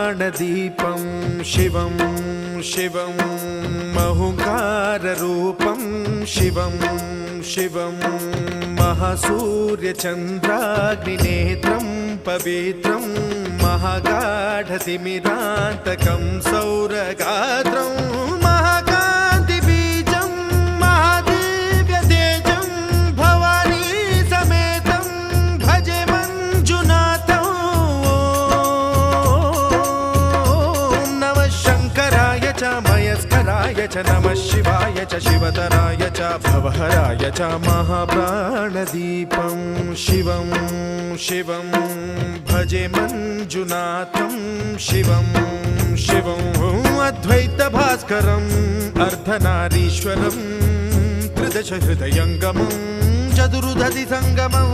महाप्राणदीपं शिवं शिवं महुकाररूपं शिवं शिवं महासूर्यचन्द्राग्निनेत्रं पवित्रं महागाढतिमिरान्तकं सौरगात्रं महाकान्तिबीजं महादिव्यतेजं भवानी समेतं भजे मञ्जुनाथं। ॐ नमः शङ्कराय च मयस्कराय च नमः शिवाय च शिवतराय च भवहराय च महाप्राणदीपं शिवं शिवं भजे मञ्जुनाथं शिवं शिवं अद्वैतभास्करम् अर्धनारीश्वरं त्रिदश हृदयङ्गमं चतुर्दधि सङ्गमं